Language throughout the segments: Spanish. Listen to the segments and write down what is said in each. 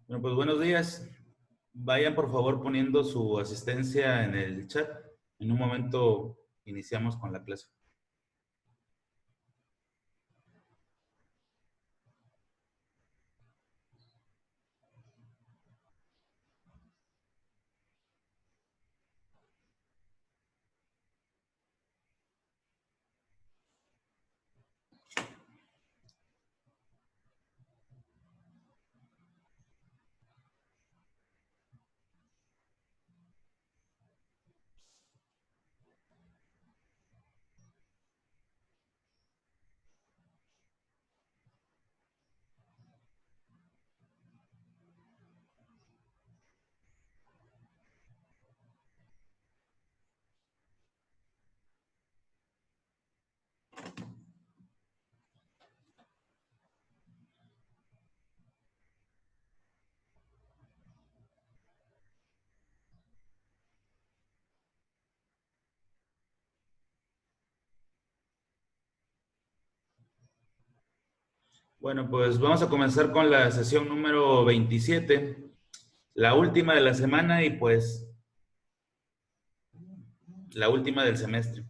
Bueno, pues buenos días. Vayan por favor poniendo su asistencia en el chat. En un momento iniciamos con la clase. Bueno, pues vamos a comenzar con la sesión número 27, la última de la semana y pues la última del semestre.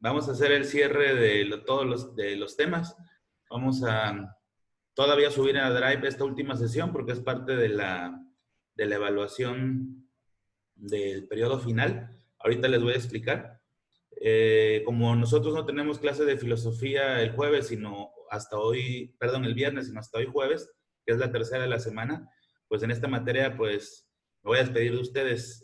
Vamos a hacer el cierre de todos los temas. Vamos a todavía subir a Drive esta última sesión porque es parte de la evaluación del periodo final. Ahorita les voy a explicar. Como nosotros no tenemos clase de filosofía el jueves, sino hasta hoy, perdón, el viernes, sino hasta hoy jueves, que es la tercera de la semana, pues en esta materia, pues me voy a despedir de ustedes.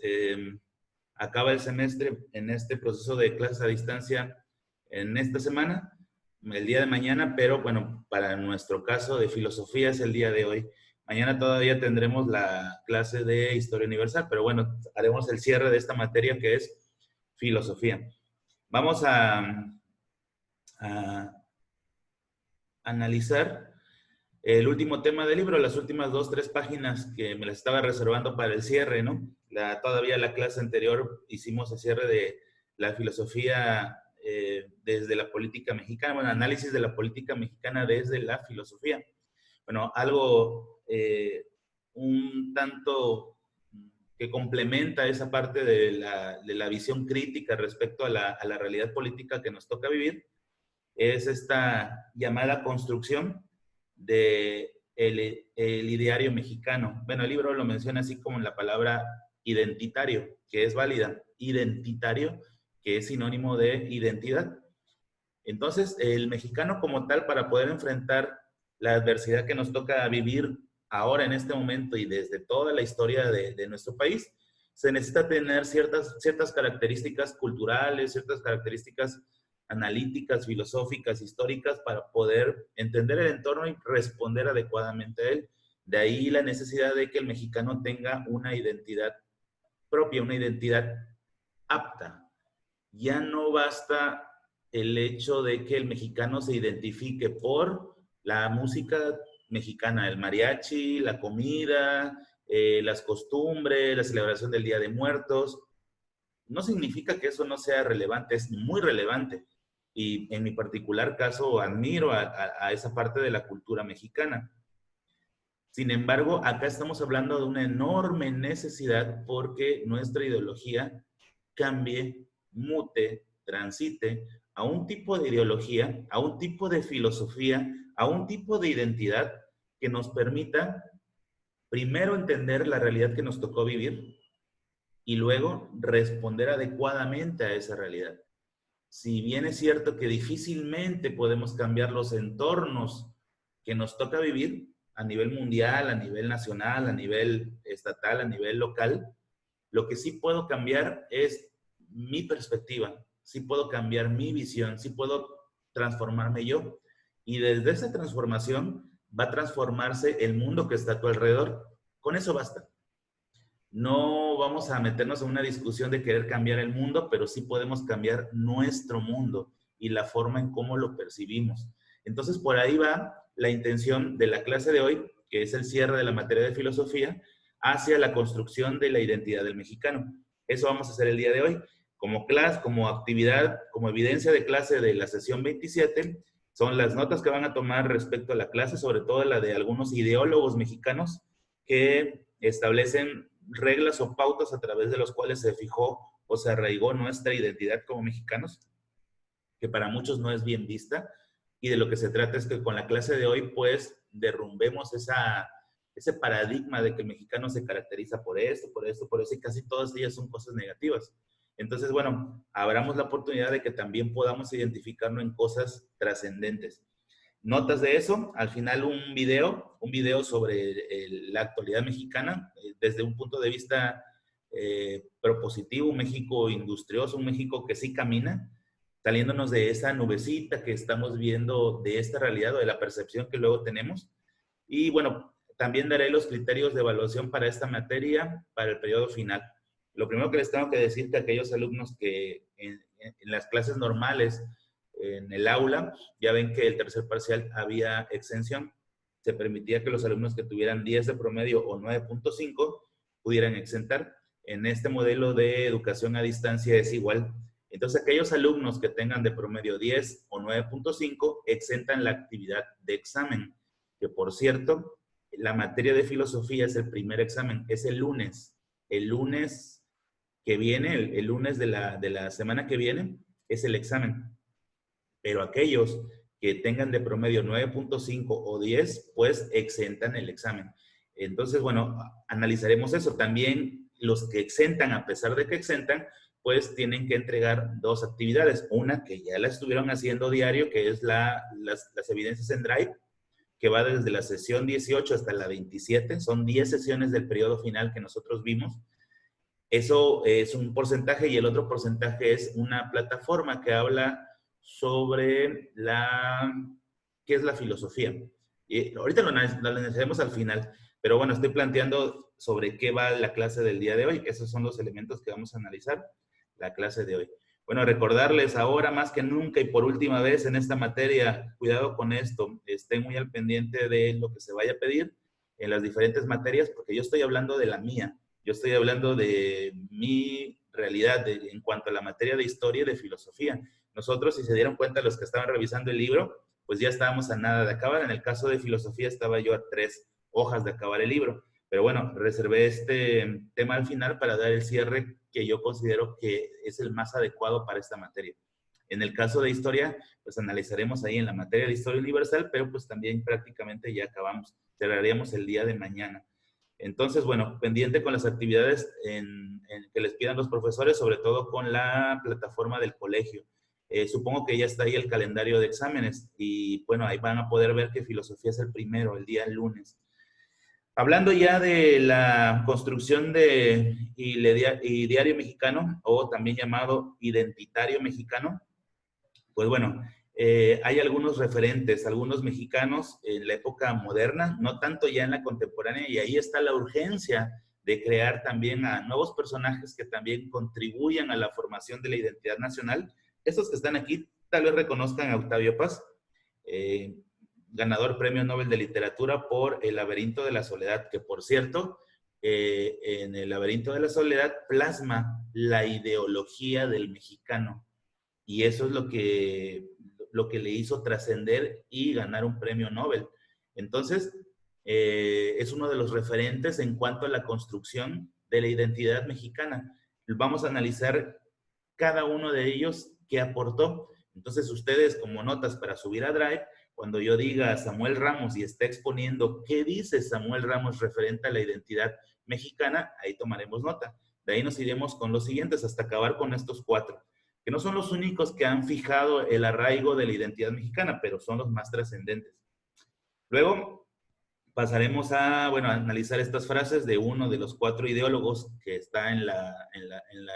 Acaba el semestre en este proceso de clases a distancia en esta semana, el día de mañana, pero bueno, para nuestro caso de filosofía es el día de hoy. Mañana todavía tendremos la clase de historia universal, pero bueno, haremos el cierre de esta materia que es filosofía. Vamos a analizar el último tema del libro, las últimas 2, 3 páginas que me las estaba reservando para el cierre, ¿no? Todavía la clase anterior hicimos el cierre de la filosofía desde la política mexicana, bueno, análisis de la política mexicana desde la filosofía. Bueno, algo un tanto que complementa esa parte de la visión crítica respecto a la realidad política que nos toca vivir, es esta llamada construcción de el ideario mexicano. Bueno, el libro lo menciona así como en la palabra identitario, que es válida, identitario, que es sinónimo de identidad. Entonces, el mexicano como tal, para poder enfrentar la adversidad que nos toca vivir ahora en este momento y desde toda la historia de nuestro país, se necesita tener ciertas características culturales, ciertas características analíticas, filosóficas, históricas, para poder entender el entorno y responder adecuadamente a él. De ahí la necesidad de que el mexicano tenga una identidad propia, una identidad apta. Ya no basta el hecho de que el mexicano se identifique por la música mexicana, el mariachi, la comida, las costumbres, la celebración del Día de Muertos. No significa que eso no sea relevante, es muy relevante. Y en mi particular caso admiro a esa parte de la cultura mexicana. Sin embargo, acá estamos hablando de una enorme necesidad porque nuestra ideología cambie, mute, transite a un tipo de ideología, a un tipo de filosofía, a un tipo de identidad que nos permita primero entender la realidad que nos tocó vivir y luego responder adecuadamente a esa realidad. Si bien es cierto que difícilmente podemos cambiar los entornos que nos toca vivir a nivel mundial, a nivel nacional, a nivel estatal, a nivel local, lo que sí puedo cambiar es mi perspectiva, sí puedo cambiar mi visión, sí puedo transformarme yo. Y desde esa transformación va a transformarse el mundo que está a tu alrededor. Con eso basta. No vamos a meternos en una discusión de querer cambiar el mundo, pero sí podemos cambiar nuestro mundo y la forma en cómo lo percibimos. Entonces, por ahí va la intención de la clase de hoy, que es el cierre de la materia de filosofía, hacia la construcción de la identidad del mexicano. Eso vamos a hacer el día de hoy. Como clase, como actividad, como evidencia de clase de la sesión 27, Son las notas que van a tomar respecto a la clase, sobre todo la de algunos ideólogos mexicanos que establecen reglas o pautas a través de los cuales se fijó o se arraigó nuestra identidad como mexicanos, que para muchos no es bien vista, y de lo que se trata es que con la clase de hoy, pues, derrumbemos ese paradigma de que el mexicano se caracteriza por esto, por esto, por eso, y casi todas ellas son cosas negativas. Entonces, bueno, abramos la oportunidad de que también podamos identificarnos en cosas trascendentes. Notas de eso, al final un video sobre la actualidad mexicana, desde un punto de vista propositivo, un México industrioso, un México que sí camina, saliéndonos de esa nubecita que estamos viendo de esta realidad o de la percepción que luego tenemos. Y bueno, también daré los criterios de evaluación para esta materia para el periodo final. Lo primero que les tengo que decir que aquellos alumnos que en las clases normales, en el aula, ya ven que el tercer parcial había exención. Se permitía que los alumnos que tuvieran 10 de promedio o 9.5 pudieran exentar. En este modelo de educación a distancia es igual. Entonces, aquellos alumnos que tengan de promedio 10 o 9.5 exentan la actividad de examen, que por cierto, la materia de filosofía es el primer examen, es el lunes. El lunes que viene, el lunes de la semana que viene, es el examen. Pero aquellos que tengan de promedio 9.5 o 10, pues exentan el examen. Entonces, bueno, analizaremos eso. También los que exentan, a pesar de que exentan, pues tienen que entregar dos actividades. Una que ya la estuvieron haciendo diario, que es las evidencias en Drive, que va desde la sesión 18 hasta la 27. Son 10 sesiones del periodo final que nosotros vimos. Eso es un porcentaje y el otro porcentaje es una plataforma que habla sobre qué es la filosofía. Y ahorita lo analizaremos al final, pero bueno, estoy planteando sobre qué va la clase del día de hoy. Esos son los elementos que vamos a analizar la clase de hoy. Bueno, recordarles ahora más que nunca y por última vez en esta materia, cuidado con esto, estén muy al pendiente de lo que se vaya a pedir en las diferentes materias, porque yo estoy hablando de la mía. Yo estoy hablando de mi realidad en cuanto a la materia de historia y de filosofía. Nosotros, si se dieron cuenta los que estaban revisando el libro, pues ya estábamos a nada de acabar. En el caso de filosofía estaba yo a 3 hojas de acabar el libro. Pero bueno, reservé este tema al final para dar el cierre que yo considero que es el más adecuado para esta materia. En el caso de historia, pues analizaremos ahí en la materia de historia universal, pero pues también prácticamente ya acabamos. Cerraríamos el día de mañana. Entonces, bueno, pendiente con las actividades que les pidan los profesores, sobre todo con la plataforma del colegio. Supongo que ya está ahí el calendario de exámenes y bueno, ahí van a poder ver que filosofía es el primero, el día lunes. Hablando ya de la construcción de Ideario Mexicano, o también llamado Identitario Mexicano, pues bueno, hay algunos referentes, algunos mexicanos en la época moderna, no tanto ya en la contemporánea, y ahí está la urgencia de crear también a nuevos personajes que también contribuyan a la formación de la identidad nacional. Estos que están aquí tal vez reconozcan a Octavio Paz, ganador Premio Nobel de Literatura por El laberinto de la soledad, que por cierto, en El laberinto de la soledad plasma la ideología del mexicano. Y eso es lo que le hizo trascender y ganar un premio Nobel. Entonces, es uno de los referentes en cuanto a la construcción de la identidad mexicana. Vamos a analizar cada uno de ellos qué aportó. Entonces, ustedes como notas para subir a Drive, cuando yo diga Samuel Ramos y esté exponiendo qué dice Samuel Ramos referente a la identidad mexicana, ahí tomaremos nota. De ahí nos iremos con los siguientes hasta acabar con estos 4, que no son los únicos que han fijado el arraigo de la identidad mexicana, pero son los más trascendentes. Luego pasaremos a, bueno, a analizar estas frases de uno de los 4 ideólogos que está en la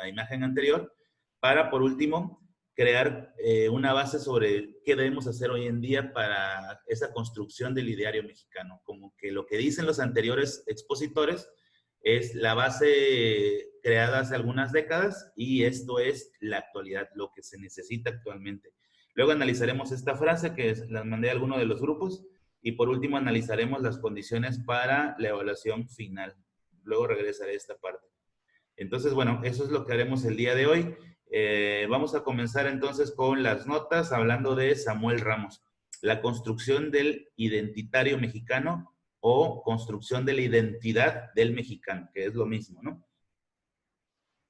imagen anterior, para, por último, crear una base sobre qué debemos hacer hoy en día para esa construcción del ideario mexicano. Como que lo que dicen los anteriores expositores es la base creada hace algunas décadas y esto es la actualidad, lo que se necesita actualmente. Luego analizaremos esta frase que la mandé a alguno de los grupos y por último analizaremos las condiciones para la evaluación final. Luego regresaré a esta parte. Entonces, bueno, eso es lo que haremos el día de hoy. Vamos a comenzar entonces con las notas hablando de Samuel Ramos. la construcción del identitario mexicano o construcción de la identidad del mexicano, que es lo mismo, ¿no?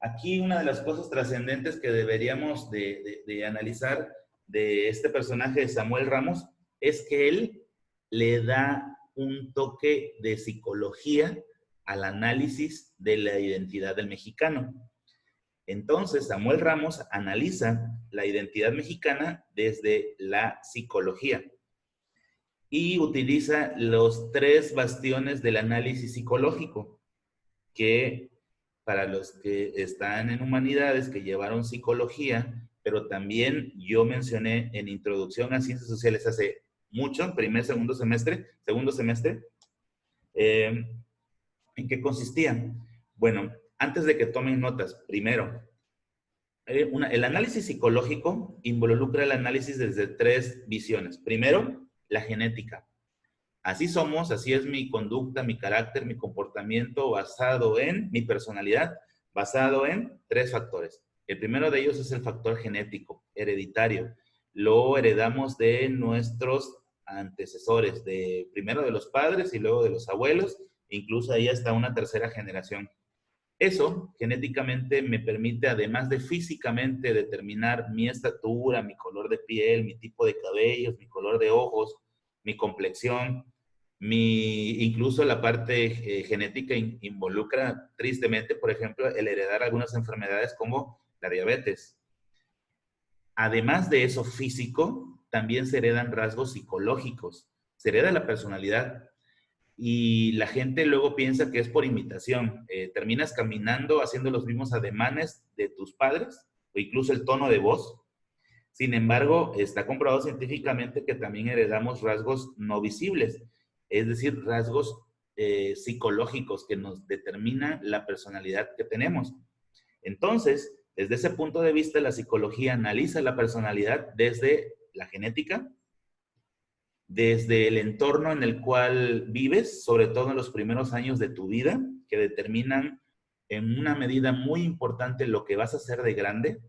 Aquí una de las cosas trascendentes que deberíamos de analizar de este personaje de Samuel Ramos es que él le da un toque de psicología al análisis de la identidad del mexicano. Entonces, Samuel Ramos analiza la identidad mexicana desde la psicología y utiliza los 3 bastiones del análisis psicológico, que para los que están en humanidades, que llevaron psicología, pero también yo mencioné en Introducción a Ciencias Sociales hace mucho, segundo semestre, ¿en qué consistía? Bueno, antes de que tomen notas, primero, el análisis psicológico involucra el análisis desde 3 visiones. Primero, la genética. Así somos, así es mi conducta, mi carácter, mi comportamiento basado en mi personalidad, basado en 3 factores. El primero de ellos es el factor genético, hereditario. Lo heredamos de nuestros antecesores, primero de los padres y luego de los abuelos, incluso ahí hasta una tercera generación. Eso genéticamente me permite, además de físicamente, determinar mi estatura, mi color de piel, mi tipo de cabellos, mi color de ojos, mi complexión, incluso la parte genética involucra tristemente, por ejemplo, el heredar algunas enfermedades como la diabetes. Además de eso físico, también se heredan rasgos psicológicos. Se hereda la personalidad y la gente luego piensa que es por imitación. Terminas caminando haciendo los mismos ademanes de tus padres o incluso el tono de voz. Sin embargo, está comprobado científicamente que también heredamos rasgos no visibles, es decir, rasgos psicológicos que nos determinan la personalidad que tenemos. Entonces, desde ese punto de vista, la psicología analiza la personalidad desde la genética, desde el entorno en el cual vives, sobre todo en los primeros años de tu vida, que determinan en una medida muy importante lo que vas a hacer de grande.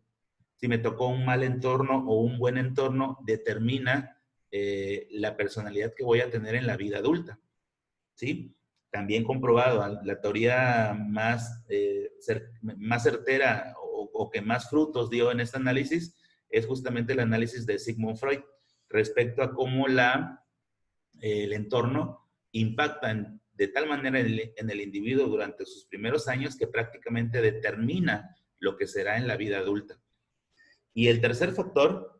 Si me tocó un mal entorno o un buen entorno, determina la personalidad que voy a tener en la vida adulta, ¿sí? También comprobado, la teoría más certera o que más frutos dio en este análisis es justamente el análisis de Sigmund Freud respecto a cómo el entorno impacta de tal manera en el individuo durante sus primeros años que prácticamente determina lo que será en la vida adulta. Y el tercer factor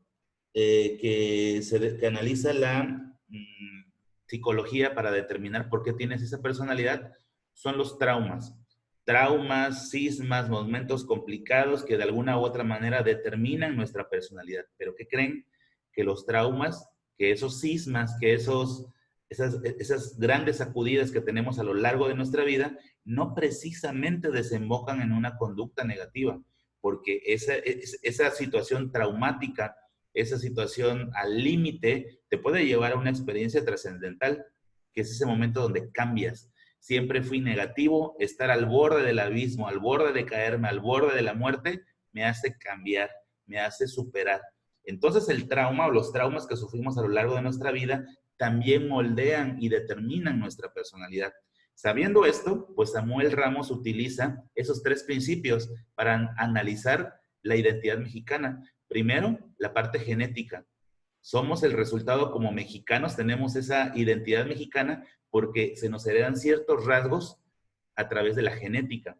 que analiza la psicología para determinar por qué tienes esa personalidad son los traumas. Traumas, cismas, momentos complicados que de alguna u otra manera determinan nuestra personalidad. Pero ¿qué creen? Que los traumas, que esos cismas, que esas grandes sacudidas que tenemos a lo largo de nuestra vida, no precisamente desembocan en una conducta negativa, porque esa situación traumática, esa situación al límite, te puede llevar a una experiencia trascendental, que es ese momento donde cambias. Siempre fui negativo, estar al borde del abismo, al borde de caerme, al borde de la muerte, me hace cambiar, me hace superar. Entonces el trauma o los traumas que sufrimos a lo largo de nuestra vida también moldean y determinan nuestra personalidad. Sabiendo esto, pues Samuel Ramos utiliza esos 3 principios para analizar la identidad mexicana. Primero, la parte genética. Somos el resultado como mexicanos, tenemos esa identidad mexicana porque se nos heredan ciertos rasgos a través de la genética.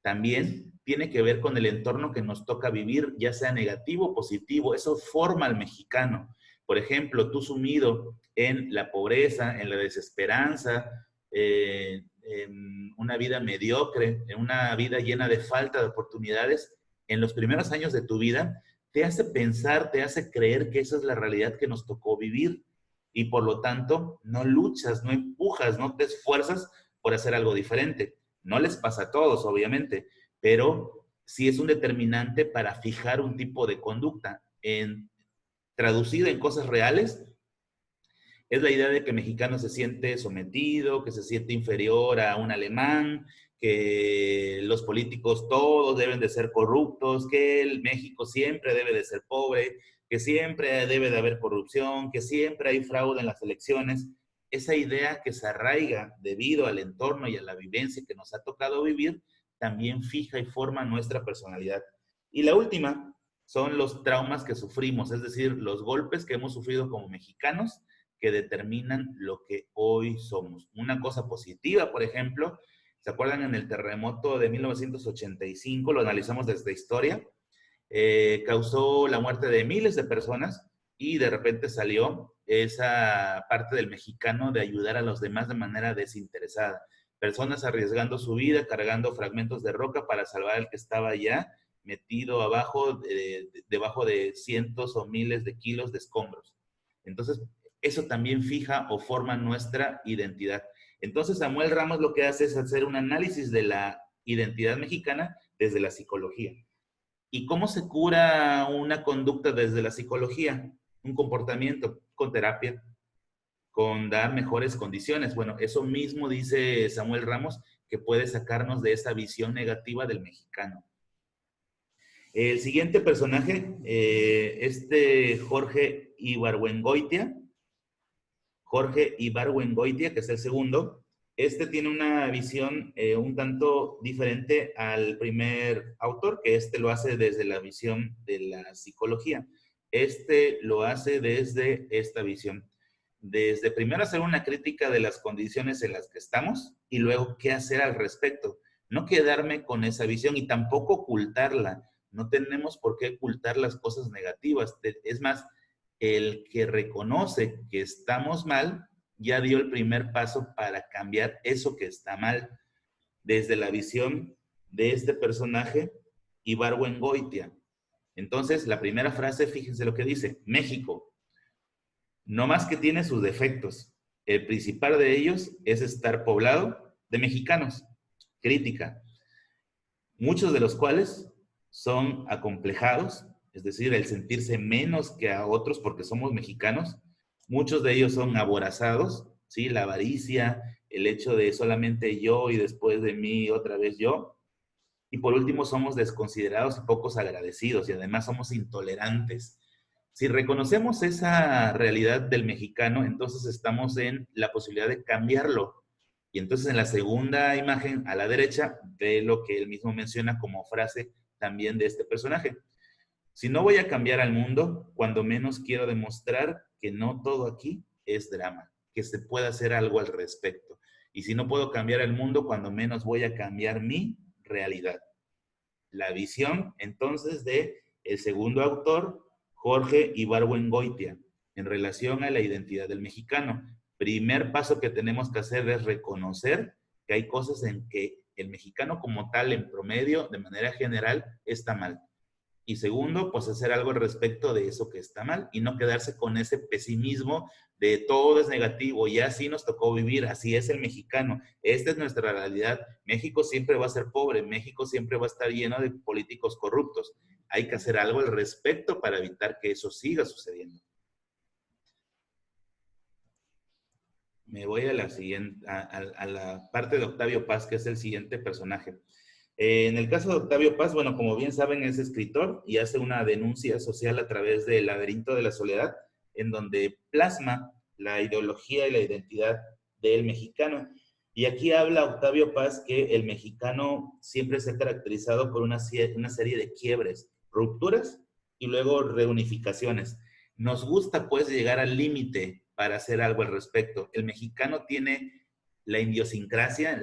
También tiene que ver con el entorno que nos toca vivir, ya sea negativo o positivo. Eso forma al mexicano. Por ejemplo, tú sumido en la pobreza, en la desesperanza, en una vida mediocre, en una vida llena de falta de oportunidades, en los primeros años de tu vida, te hace pensar, te hace creer que esa es la realidad que nos tocó vivir. Y por lo tanto, no luchas, no empujas, no te esfuerzas por hacer algo diferente. No les pasa a todos, obviamente, pero sí es un determinante para fijar un tipo de conducta. Traducido en cosas reales, es la idea de que el mexicano se siente sometido, que se siente inferior a un alemán, que los políticos todos deben de ser corruptos, que el México siempre debe de ser pobre, que siempre debe de haber corrupción, que siempre hay fraude en las elecciones. Esa idea que se arraiga debido al entorno y a la vivencia que nos ha tocado vivir, también fija y forma nuestra personalidad. Y la última son los traumas que sufrimos, es decir, los golpes que hemos sufrido como mexicanos que determinan lo que hoy somos. Una cosa positiva, por ejemplo, ¿se acuerdan en el terremoto de 1985? Lo analizamos desde historia. Causó la muerte de miles de personas y de repente salió esa parte del mexicano de ayudar a los demás de manera desinteresada. Personas arriesgando su vida, cargando fragmentos de roca para salvar al que estaba allá metido abajo, debajo de cientos o miles de kilos de escombros. Entonces, eso también fija o forma nuestra identidad. Entonces, Samuel Ramos lo que hace es hacer un análisis de la identidad mexicana desde la psicología. ¿Y cómo se cura una conducta desde la psicología? Un comportamiento con terapia, con dar mejores condiciones. Bueno, eso mismo dice Samuel Ramos, que puede sacarnos de esa visión negativa del mexicano. El siguiente personaje, Jorge Ibargüengoitia, que es el segundo, tiene una visión un tanto diferente al primer autor, que lo hace desde la visión de la psicología. Lo hace desde esta visión. Desde primero hacer una crítica de las condiciones en las que estamos y luego qué hacer al respecto. No quedarme con esa visión y tampoco ocultarla. No tenemos por qué ocultar las cosas negativas. Es más, el que reconoce que estamos mal ya dio el primer paso para cambiar eso que está mal. Desde la visión de este personaje, Ibargüengoitia. Entonces, la primera frase, fíjense lo que dice: México, no más que tiene sus defectos. El principal de ellos es estar poblado de mexicanos. Crítica. Muchos de los cuales son acomplejados, es decir, el sentirse menos que a otros porque somos mexicanos. Muchos de ellos son aborazados, ¿sí? La avaricia, el hecho de solamente yo y después de mí otra vez yo. Y por último, somos desconsiderados y pocos agradecidos y además somos intolerantes. Si reconocemos esa realidad del mexicano, entonces estamos en la posibilidad de cambiarlo. Y entonces en la segunda imagen a la derecha ve lo que él mismo menciona como frase también de este personaje. Si no voy a cambiar al mundo, cuando menos quiero demostrar que no todo aquí es drama, que se puede hacer algo al respecto. Y si no puedo cambiar el mundo, cuando menos voy a cambiar mi realidad. La visión entonces de el segundo autor, Jorge Ibargüengoitia, en relación a la identidad del mexicano. Primer paso que tenemos que hacer es reconocer que hay cosas en que el mexicano como tal, en promedio, de manera general, está mal. Y segundo, pues hacer algo al respecto de eso que está mal y no quedarse con ese pesimismo de todo es negativo y así nos tocó vivir, así es el mexicano, esta es nuestra realidad. México siempre va a ser pobre, México siempre va a estar lleno de políticos corruptos. Hay que hacer algo al respecto para evitar que eso siga sucediendo. Me voy a la siguiente, a la parte de Octavio Paz, que es el siguiente personaje. En el caso de Octavio Paz, bueno, como bien saben, es escritor y hace una denuncia social a través del Laberinto de la Soledad, en donde plasma la ideología y la identidad del mexicano. Y aquí habla Octavio Paz que el mexicano siempre se ha caracterizado por una serie de quiebres, rupturas y luego reunificaciones. Nos gusta pues llegar al límite para hacer algo al respecto. El mexicano tiene la idiosincrasia,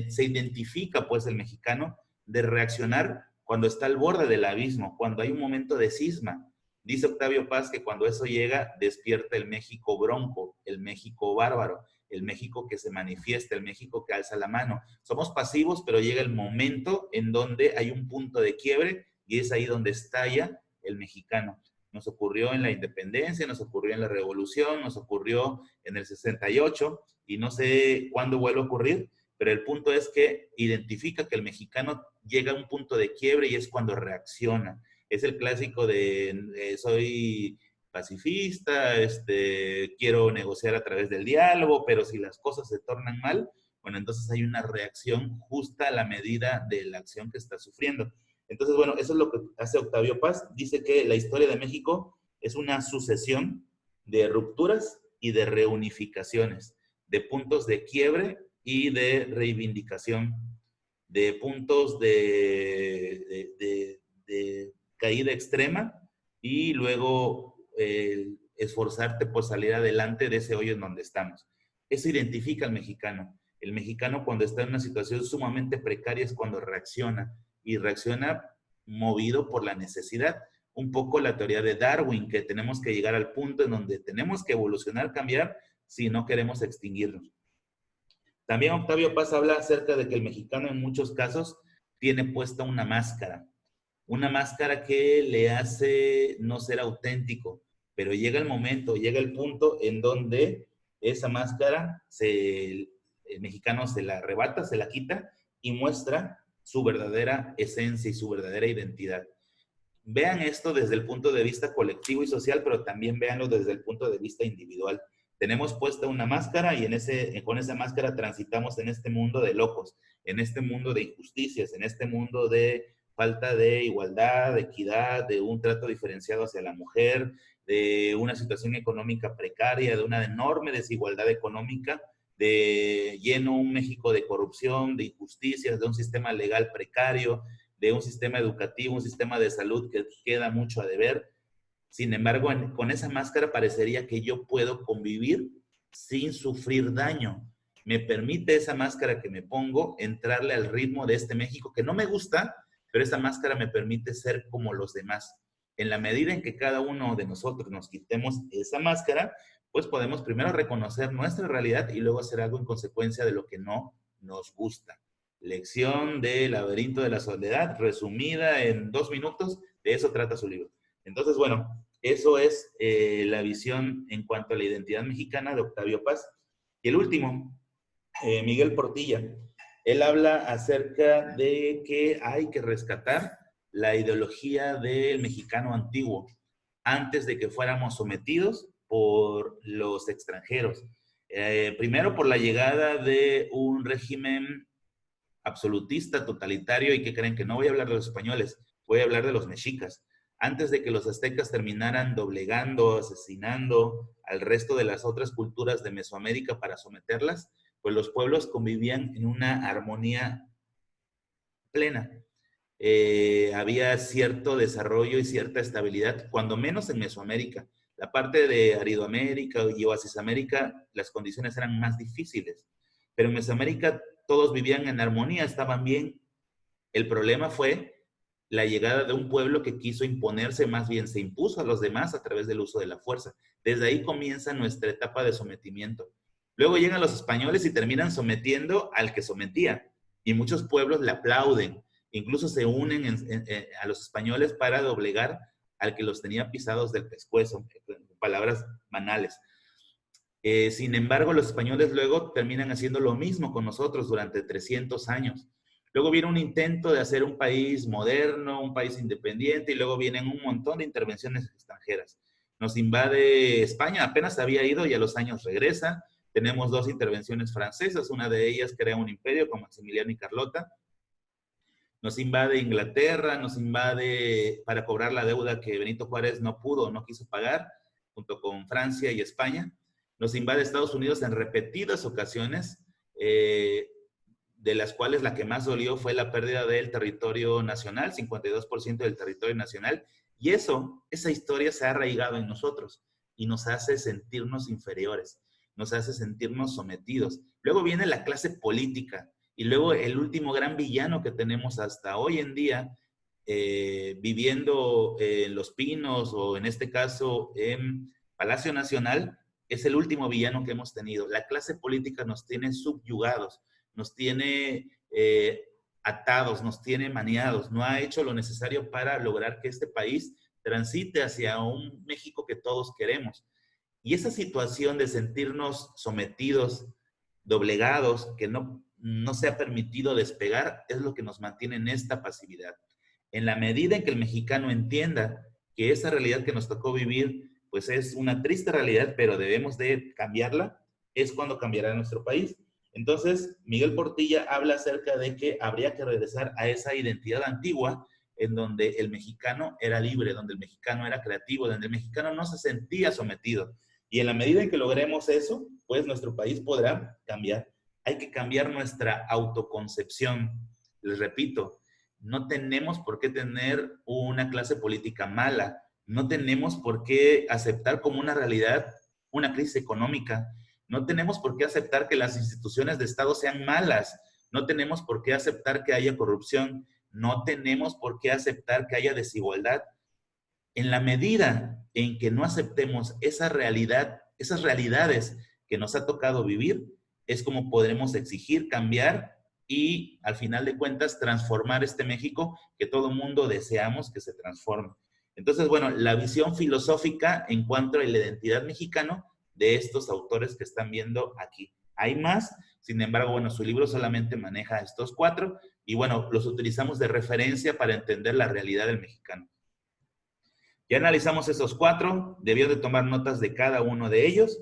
se identifica pues el mexicano de reaccionar cuando está al borde del abismo, cuando hay un momento de cisma. Dice Octavio Paz que cuando eso llega, despierta el México bronco, el México bárbaro, el México que se manifiesta, el México que alza la mano. Somos pasivos, pero llega el momento en donde hay un punto de quiebre y es ahí donde estalla el mexicano. Nos ocurrió en la independencia, nos ocurrió en la revolución, nos ocurrió en el 68 y no sé cuándo vuelve a ocurrir, pero el punto es que identifica que el mexicano llega a un punto de quiebre y es cuando reacciona. Es el clásico de soy pacifista, quiero negociar a través del diálogo, pero si las cosas se tornan mal, bueno, entonces hay una reacción justa a la medida de la acción que está sufriendo. Entonces, bueno, eso es lo que hace Octavio Paz. Dice que la historia de México es una sucesión de rupturas y de reunificaciones, de puntos de quiebre y de reivindicación, de puntos de caída extrema y luego esforzarte por salir adelante de ese hoyo en donde estamos. Eso identifica al mexicano. El mexicano cuando está en una situación sumamente precaria es cuando reacciona, y reacciona movido por la necesidad. Un poco la teoría de Darwin, que tenemos que llegar al punto en donde tenemos que evolucionar, cambiar, si no queremos extinguirnos. También Octavio Paz habla acerca de que el mexicano en muchos casos tiene puesta una máscara que le hace no ser auténtico, pero llega el momento, llega el punto en donde esa máscara, el mexicano se la arrebata, se la quita y muestra su verdadera esencia y su verdadera identidad. Vean esto desde el punto de vista colectivo y social, pero también véanlo desde el punto de vista individual. Tenemos puesta una máscara y con esa máscara transitamos en este mundo de locos, en este mundo de injusticias, en este mundo de falta de igualdad, de equidad, de un trato diferenciado hacia la mujer, de una situación económica precaria, de una enorme desigualdad económica, de lleno un México de corrupción, de injusticias, de un sistema legal precario, de un sistema educativo, un sistema de salud que queda mucho a deber. Sin embargo, con esa máscara parecería que yo puedo convivir sin sufrir daño. Me permite esa máscara que me pongo entrarle al ritmo de este México que no me gusta, pero esa máscara me permite ser como los demás. En la medida en que cada uno de nosotros nos quitemos esa máscara, pues podemos primero reconocer nuestra realidad y luego hacer algo en consecuencia de lo que no nos gusta. Lección del laberinto de la soledad, resumida en 2 minutos, de eso trata su libro. Entonces, bueno, eso es la visión en cuanto a la identidad mexicana de Octavio Paz. Y el último, Miguel Portilla. Él habla acerca de que hay que rescatar la ideología del mexicano antiguo antes de que fuéramos sometidos por los extranjeros. Primero por la llegada de un régimen absolutista, totalitario, y que creen que no voy a hablar de los españoles, voy a hablar de los mexicas. Antes de que los aztecas terminaran doblegando, asesinando al resto de las otras culturas de Mesoamérica para someterlas, pues los pueblos convivían en una armonía plena. Había cierto desarrollo y cierta estabilidad, cuando menos en Mesoamérica. La parte de Aridoamérica y Oasisamérica, las condiciones eran más difíciles, pero en Mesoamérica todos vivían en armonía, estaban bien. El problema fue la llegada de un pueblo que quiso imponerse, más bien se impuso a los demás a través del uso de la fuerza. Desde ahí comienza nuestra etapa de sometimiento. Luego llegan los españoles y terminan sometiendo al que sometía, y muchos pueblos le aplauden, incluso se unen a los españoles para doblegar al que los tenía pisados del pescuezo, palabras banales. Sin embargo, los españoles luego terminan haciendo lo mismo con nosotros durante 300 años. Luego viene un intento de hacer un país moderno, un país independiente, y luego vienen un montón de intervenciones extranjeras. Nos invade España, apenas había ido y a los años regresa. Tenemos 2 intervenciones francesas, una de ellas crea un imperio con Maximiliano y Carlota. Nos invade Inglaterra, nos invade para cobrar la deuda que Benito Juárez no pudo o no quiso pagar, junto con Francia y España. Nos invade Estados Unidos en repetidas ocasiones, de las cuales la que más dolió fue la pérdida del territorio nacional, 52% del territorio nacional, y esa historia se ha arraigado en nosotros y nos hace sentirnos inferiores, nos hace sentirnos sometidos. Luego viene la clase política, y luego el último gran villano que tenemos hasta hoy en día, viviendo en Los Pinos o en este caso en Palacio Nacional, es el último villano que hemos tenido. La clase política nos tiene subyugados, nos tiene atados, nos tiene maniados, no ha hecho lo necesario para lograr que este país transite hacia un México que todos queremos. Y esa situación de sentirnos sometidos, doblegados, que no se ha permitido despegar, es lo que nos mantiene en esta pasividad. En la medida en que el mexicano entienda que esa realidad que nos tocó vivir, pues es una triste realidad, pero debemos de cambiarla, es cuando cambiará nuestro país. Entonces, Miguel Portilla habla acerca de que habría que regresar a esa identidad antigua en donde el mexicano era libre, donde el mexicano era creativo, donde el mexicano no se sentía sometido. Y en la medida en que logremos eso, pues nuestro país podrá cambiar. Hay que cambiar nuestra autoconcepción. Les repito, no tenemos por qué tener una clase política mala, no tenemos por qué aceptar como una realidad una crisis económica, no tenemos por qué aceptar que las instituciones de Estado sean malas, no tenemos por qué aceptar que haya corrupción, no tenemos por qué aceptar que haya desigualdad. En la medida en que no aceptemos esa realidad, esas realidades que nos ha tocado vivir, es como podremos exigir cambiar y, al final de cuentas, transformar este México que todo mundo deseamos que se transforme. Entonces, bueno, la visión filosófica en cuanto a la identidad mexicana de estos autores que están viendo aquí. Hay más, sin embargo, bueno, su libro solamente maneja estos 4 y, bueno, los utilizamos de referencia para entender la realidad del mexicano. Ya analizamos esos 4, debió de tomar notas de cada uno de ellos.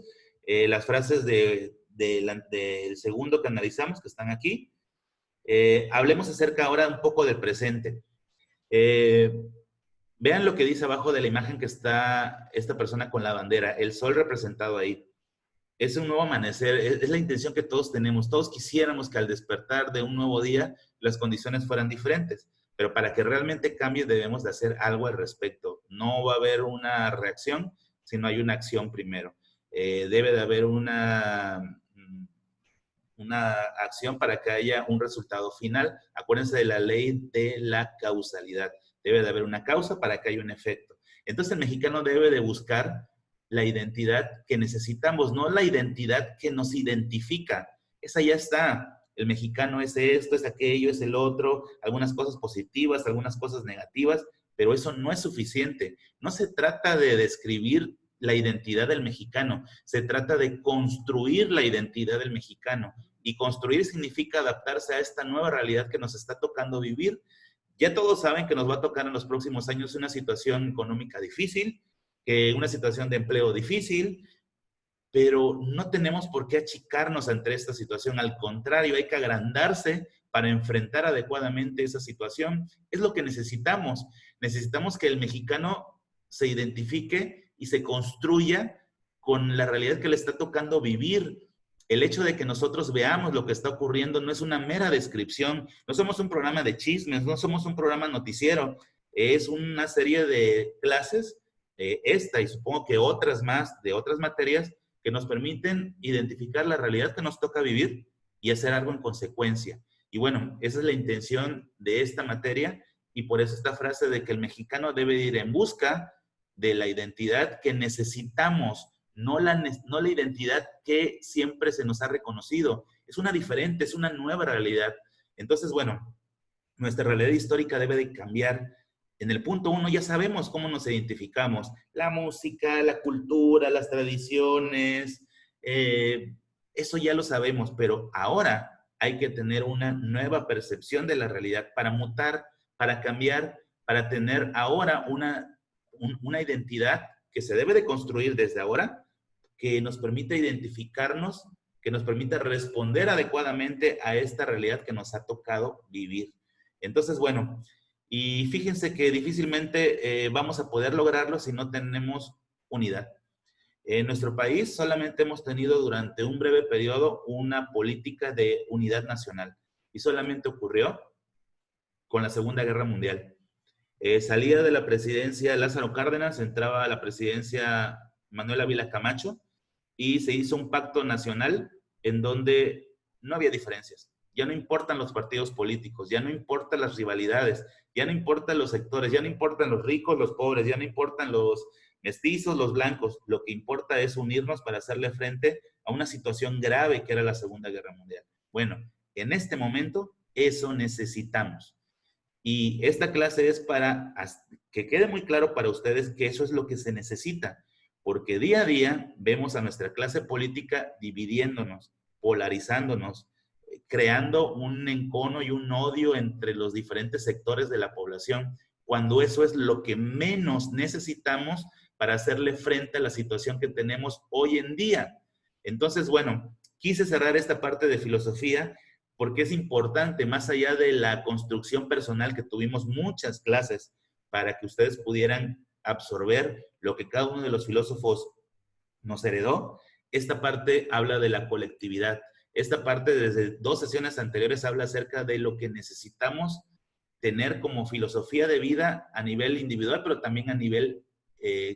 Las frases del segundo que analizamos, que están aquí. Hablemos acerca ahora un poco del presente. Vean lo que dice abajo de la imagen que está esta persona con la bandera, el sol representado ahí. Es un nuevo amanecer, es la intención que todos tenemos. Todos quisiéramos que al despertar de un nuevo día las condiciones fueran diferentes, pero para que realmente cambie debemos de hacer algo al respecto. No va a haber una reacción si no hay una acción primero. Debe de haber una acción para que haya un resultado final. Acuérdense de la ley de la causalidad. Debe de haber una causa para que haya un efecto. Entonces el mexicano debe de buscar la identidad que necesitamos, no la identidad que nos identifica. Esa ya está. El mexicano es esto, es aquello, es el otro, algunas cosas positivas, algunas cosas negativas, pero eso no es suficiente. No se trata de describir la identidad del mexicano, se trata de construir la identidad del mexicano. Y construir significa adaptarse a esta nueva realidad que nos está tocando vivir. Ya todos saben que nos va a tocar en los próximos años una situación económica difícil, que una situación de empleo difícil, pero no tenemos por qué achicarnos ante esta situación. Al contrario, hay que agrandarse para enfrentar adecuadamente esa situación. Es lo que necesitamos. Necesitamos que el mexicano se identifique y se construya con la realidad que le está tocando vivir. El hecho de que nosotros veamos lo que está ocurriendo no es una mera descripción. No somos un programa de chismes, no somos un programa noticiero. Es una serie de clases, esta y supongo que otras más de otras materias, que nos permiten identificar la realidad que nos toca vivir y hacer algo en consecuencia. Y bueno, esa es la intención de esta materia y por eso esta frase de que el mexicano debe ir en busca de la identidad que necesitamos, no la identidad que siempre se nos ha reconocido. Es una diferente, es una nueva realidad. Entonces, bueno, nuestra realidad histórica debe de cambiar. En el punto 1 ya sabemos cómo nos identificamos. La música, la cultura, las tradiciones, eso ya lo sabemos, pero ahora hay que tener una nueva percepción de la realidad para mutar, para cambiar, para tener ahora una identidad que se debe de construir desde ahora, que nos permita identificarnos, que nos permita responder adecuadamente a esta realidad que nos ha tocado vivir. Entonces, bueno, y fíjense que difícilmente vamos a poder lograrlo si no tenemos unidad. En nuestro país solamente hemos tenido durante un breve periodo una política de unidad nacional y solamente ocurrió con la Segunda Guerra Mundial. Salía de la presidencia Lázaro Cárdenas, entraba a la presidencia Manuel Ávila Camacho y se hizo un pacto nacional en donde no había diferencias. Ya no importan los partidos políticos, ya no importan las rivalidades, ya no importan los sectores, ya no importan los ricos, los pobres, ya no importan los mestizos, los blancos. Lo que importa es unirnos para hacerle frente a una situación grave que era la Segunda Guerra Mundial. Bueno, en este momento eso necesitamos. Y esta clase es para que quede muy claro para ustedes que eso es lo que se necesita, porque día a día vemos a nuestra clase política dividiéndonos, polarizándonos, creando un encono y un odio entre los diferentes sectores de la población, cuando eso es lo que menos necesitamos para hacerle frente a la situación que tenemos hoy en día. Entonces, bueno, Quise cerrar esta parte de filosofía porque es importante, más allá de la construcción personal, que tuvimos muchas clases para que ustedes pudieran absorber lo que cada uno de los filósofos nos heredó. Esta parte habla de la colectividad. Esta parte, desde 2 sesiones anteriores, habla acerca de lo que necesitamos tener como filosofía de vida a nivel individual, pero también a nivel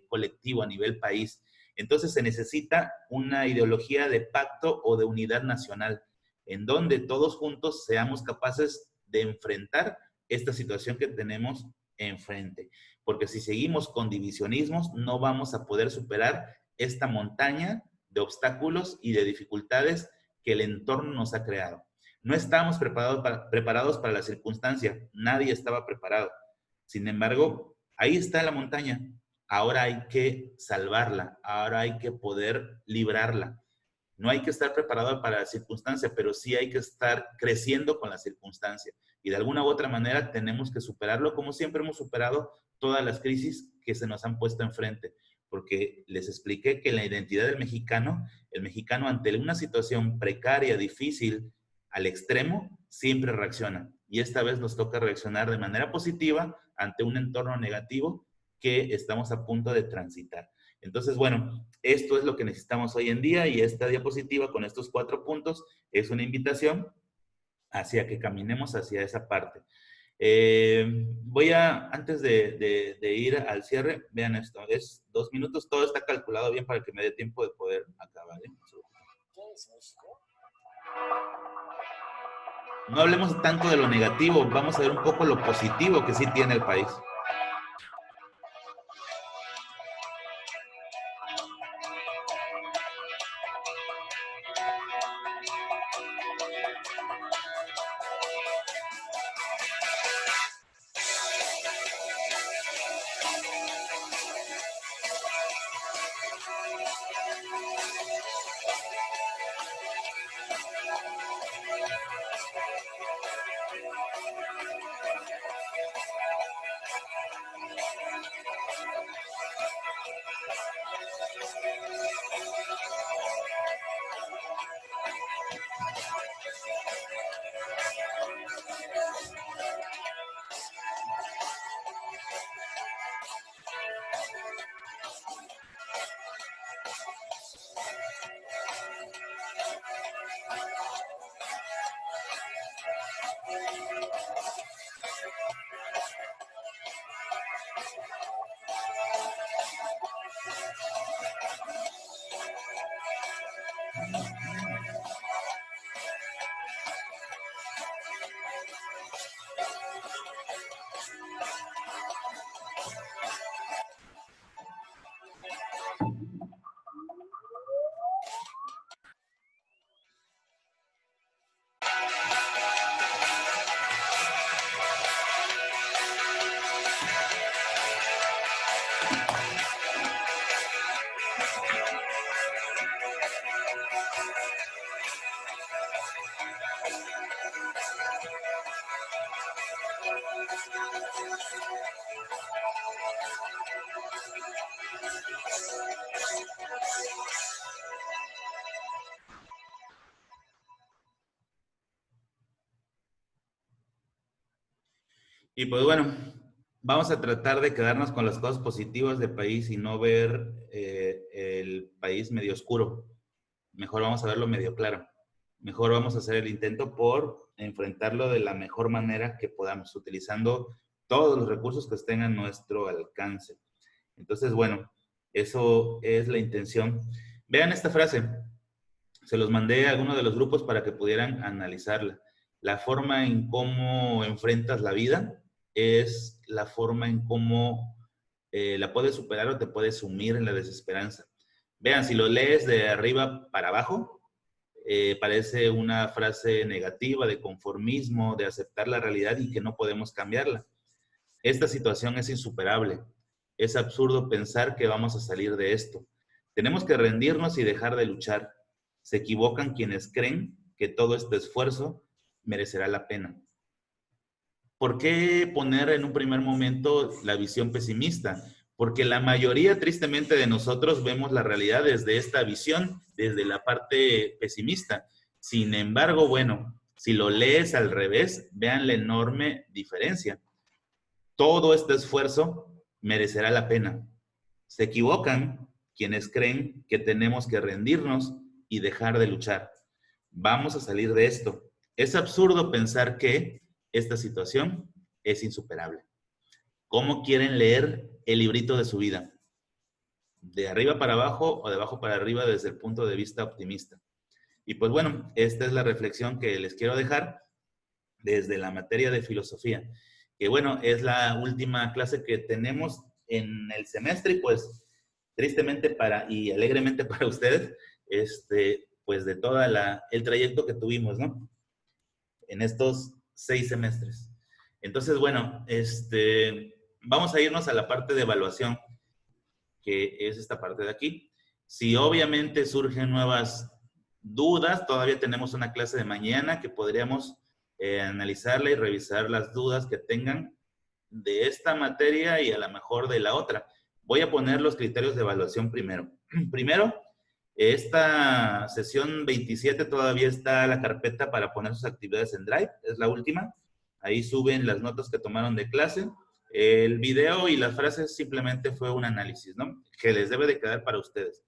colectivo, a nivel país. Entonces se necesita una ideología de pacto o de unidad nacional, en donde todos juntos seamos capaces de enfrentar esta situación que tenemos enfrente. Porque si seguimos con divisionismos, no vamos a poder superar esta montaña de obstáculos y de dificultades que el entorno nos ha creado. No estábamos preparados para la circunstancia, nadie estaba preparado. Sin embargo, ahí está la montaña. Ahora hay que salvarla, ahora hay que poder librarla. No hay que estar preparado para la circunstancia, pero sí hay que estar creciendo con la circunstancia. Y de alguna u otra manera tenemos que superarlo, como siempre hemos superado todas las crisis que se nos han puesto enfrente. Porque les expliqué que la identidad del mexicano, el mexicano ante una situación precaria, difícil, al extremo, siempre reacciona. Y esta vez nos toca reaccionar de manera positiva ante un entorno negativo que estamos a punto de transitar. Entonces, bueno, esto es lo que necesitamos hoy en día, y esta diapositiva con estos 4 puntos es una invitación hacia que caminemos hacia esa parte. Voy a, antes de ir al cierre, vean esto, es 2 minutos, todo está calculado bien para que me dé tiempo de poder acabar. No hablemos tanto de lo negativo, vamos a ver un poco lo positivo que sí tiene el país. Y pues bueno, vamos a tratar de quedarnos con las cosas positivas del país y no ver el país medio oscuro. Mejor vamos a verlo medio claro. Mejor vamos a hacer el intento por enfrentarlo de la mejor manera que podamos, utilizando todos los recursos que estén a nuestro alcance. Entonces, bueno, eso es la intención. Vean esta frase. Se los mandé a algunos de los grupos para que pudieran analizarla. La forma en cómo enfrentas la vida es la forma en cómo la puedes superar o te puedes sumir en la desesperanza. Vean, si lo lees de arriba para abajo, parece una frase negativa de conformismo, de aceptar la realidad y que no podemos cambiarla. Esta situación es insuperable. Es absurdo pensar que vamos a salir de esto. Tenemos que rendirnos y dejar de luchar. Se equivocan quienes creen que todo este esfuerzo merecerá la pena. ¿Por qué poner en un primer momento la visión pesimista? porque la mayoría, tristemente, de nosotros vemos la realidad desde esta visión, desde la parte pesimista. Sin embargo, bueno, si lo lees al revés, vean la enorme diferencia. Todo este esfuerzo merecerá la pena. Se equivocan quienes creen que tenemos que rendirnos y dejar de luchar. Vamos a salir de esto. Es absurdo pensar que esta situación es insuperable. ¿Cómo quieren leer el librito de su vida? ¿De arriba para abajo o de abajo para arriba desde el punto de vista optimista? Y pues bueno, esta es la reflexión que les quiero dejar desde la materia de filosofía, que bueno, es la última clase que tenemos en el semestre y pues tristemente y alegremente para ustedes, pues de todo el trayecto que tuvimos, ¿no? En estos 6 semestres. Entonces, bueno, vamos a irnos a la parte de evaluación, que es esta parte de aquí. Si obviamente surgen nuevas dudas, todavía tenemos una clase de mañana que podríamos analizarla y revisar las dudas que tengan de esta materia y a lo mejor de la otra. Voy a poner los criterios de evaluación primero. Primero, esta sesión 27 todavía está la carpeta para poner sus actividades en Drive, es la última. Ahí suben las notas que tomaron de clase. El video y las frases simplemente fue un análisis, ¿no? Que les debe de quedar para ustedes.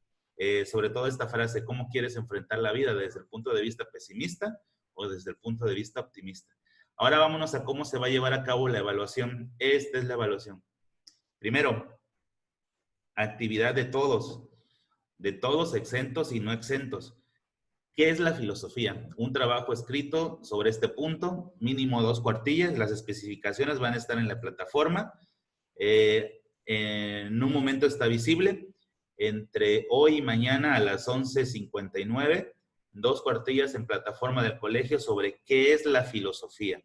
Sobre todo esta frase, ¿cómo quieres enfrentar la vida desde el punto de vista pesimista o desde el punto de vista optimista? Ahora vámonos a cómo se va a llevar a cabo la evaluación. Esta es la evaluación. Primero, actividad de todos exentos y no exentos. ¿Qué es la filosofía? Un trabajo escrito sobre este punto, mínimo 2 cuartillas. Las especificaciones van a estar en la plataforma. En un momento está visible. Entre hoy y mañana a las 11:59, 2 cuartillas en plataforma del colegio sobre qué es la filosofía.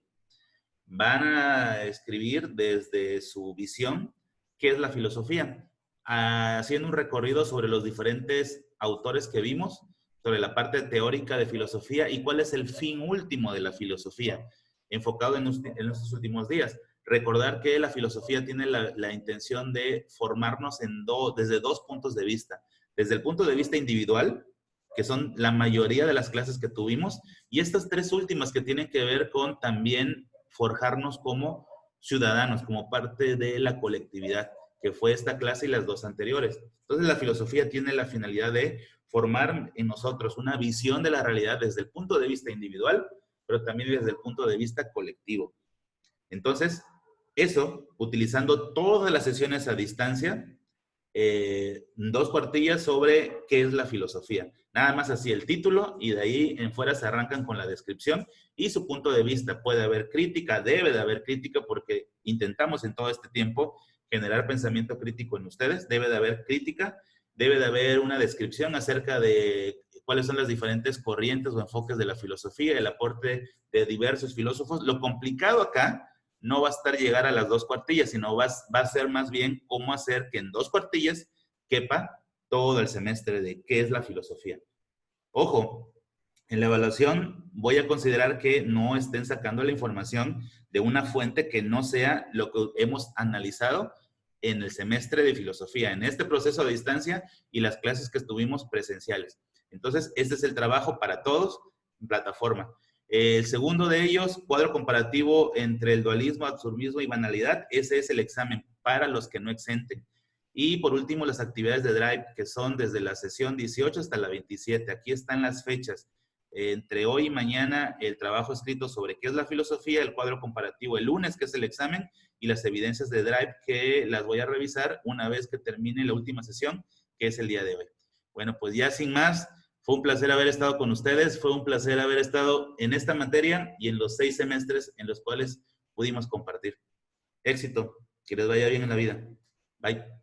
Van a escribir desde su visión qué es la filosofía, haciendo un recorrido sobre los diferentes autores que vimos, sobre la parte teórica de filosofía y cuál es el fin último de la filosofía, enfocado en estos últimos días. Recordar que la filosofía tiene la intención de formarnos desde 2 puntos de vista. Desde el punto de vista individual, que son la mayoría de las clases que tuvimos, y estas 3 últimas que tienen que ver con también forjarnos como ciudadanos, como parte de la colectividad, que fue esta clase y las 2 anteriores. Entonces, la filosofía tiene la finalidad de formar en nosotros una visión de la realidad desde el punto de vista individual, pero también desde el punto de vista colectivo. Entonces, eso, utilizando todas las sesiones a distancia, 2 cuartillas sobre qué es la filosofía. Nada más así el título y de ahí en fuera se arrancan con la descripción y su punto de vista. Puede haber crítica, debe de haber crítica porque intentamos en todo este tiempo generar pensamiento crítico en ustedes. Debe de haber crítica, debe de haber una descripción acerca de cuáles son las diferentes corrientes o enfoques de la filosofía, el aporte de diversos filósofos. Lo complicado acá no va a estar llegar a las 2 cuartillas, sino va a ser más bien cómo hacer que en 2 cuartillas quepa todo el semestre de qué es la filosofía. Ojo, en la evaluación voy a considerar que no estén sacando la información de una fuente que no sea lo que hemos analizado en el semestre de filosofía, en este proceso de distancia y las clases que estuvimos presenciales. Entonces, este es el trabajo para todos en plataforma. El segundo de ellos, cuadro comparativo entre el dualismo, absurdismo y banalidad. Ese es el examen para los que no exenten. Y por último, las actividades de Drive, que son desde la sesión 18 hasta la 27. Aquí están las fechas. Entre hoy y mañana, el trabajo escrito sobre qué es la filosofía, el cuadro comparativo el lunes, que es el examen, y las evidencias de Drive, que las voy a revisar una vez que termine la última sesión, que es el día de hoy. Bueno, pues ya sin más, fue un placer haber estado con ustedes, fue un placer haber estado en esta materia y en los 6 semestres en los cuales pudimos compartir. Éxito, que les vaya bien en la vida. Bye.